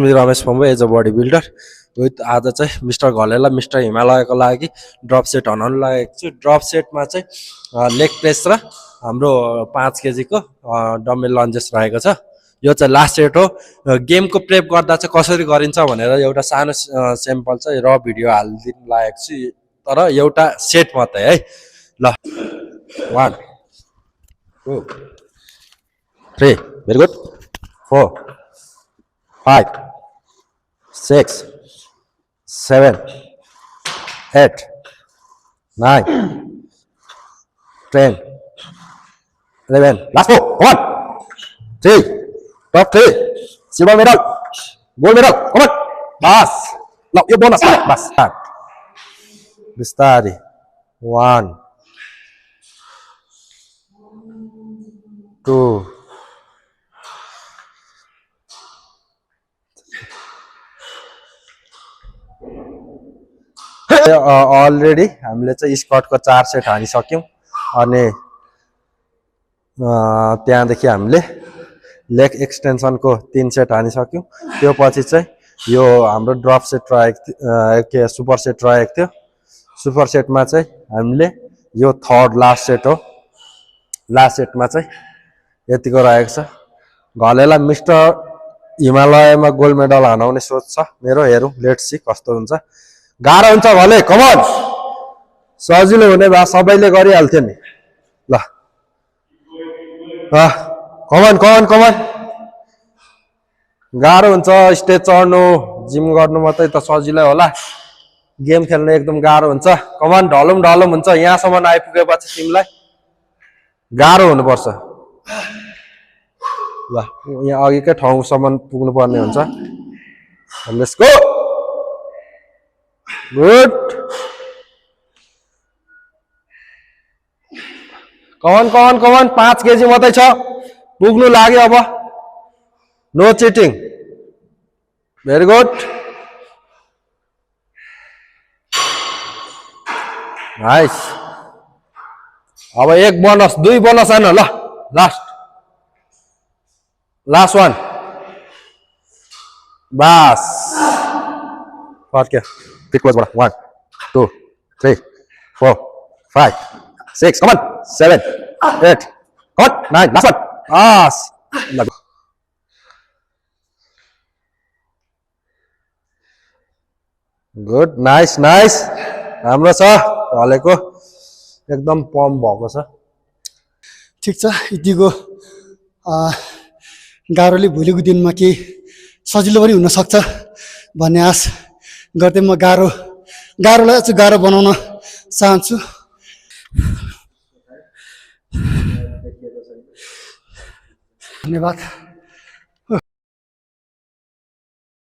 रमेश पम्बो as a body builder with आज चाहिँ मिस्टर घलेला मिस्टर हिमालयको लागि ड्रप सेट हनाउनु लागेको छु। ड्रप सेटमा चाहिँ लेग प्रेस र हाम्रो 5 केजीको डम्बल लन्जेस रहेको छ। यो चाहिँ लास्ट सेट हो। गेमको प्रेप गर्दा चाहिँ कसरी गरिन्छ भनेर एउटा सानो स्याम्पल चाहिँ र भिडियो हालिदिनु लागेको छु, तर एउटा सेट मात्रै है। ल 1 2 3 very good 4 5 6 7 8 9 10 11 last 4 come on 3 top 3 silver medal gold medal come on bas ल यो बोनस बस स्टार्ट बिस्तारै 1 2 अलरेडी हामीले चाहिँ स्क्वाटको 4 सेट हानिसक्यौं अनि त्यहाँदेखि हामीले लेग एक्सटेन्सनको 3 सेट हानिसक्यौं। त्यो पछि चाहिँ यो हाम्रो ड्रप सेट रहेको के सुपर सेट रहेको थियो। सुपर सेटमा चाहिँ हामीले यो थर्ड लास्ट सेट हो। लास्ट सेटमा चाहिँ यतिको रहेको छ। घलेला मिस्टर हिमालयमा गोल्ड मेडल हानाउने सोच छ मेरो। हेरौँ लेट्स सी कस्तो हुन्छ। गाह्रो हुन्छ भले कमन सजिलो हुने भए सबैले गरिहाल्थ्यो नि। ल कमन कमन कमन गाह्रो हुन्छ स्टेज चढ्नु जिम गर्नु मात्रै त सजिलै होला, गेम खेल्नु एकदम गाह्रो हुन्छ। कमन ढलुम ढलुम हुन्छ। यहाँसम्म आइपुगेपछि तिमीलाई गाह्रो हुनुपर्छ। ल यहाँ अघिकै ठाउँसम्म पुग्नु पर्ने हुन्छ। Let's go good come on come on come on 5 KG मात्रै छ पुग्नु लाग्यो अब। No cheating very good nice. अब 1 बोनस 2 बोनस आएन। ल लास्ट 1 बस फर्क्यो फिट क्लोजबाट 1 2 3 4 5 6 कमन 7 8 कमन 9 लास्ट 1 बस गुड नाइस नाइस राम्रो छ। हलेको एकदम पम्प भएको छ। ठिक छ। यतिको गाह्रोले भोलिको दिनमा केही सजिलो पनि हुनसक्छ भन्ने आश गर्दै म गाह्रोलाई अझ गाह्रो बनाउन चाहन्छु। धन्यवाद।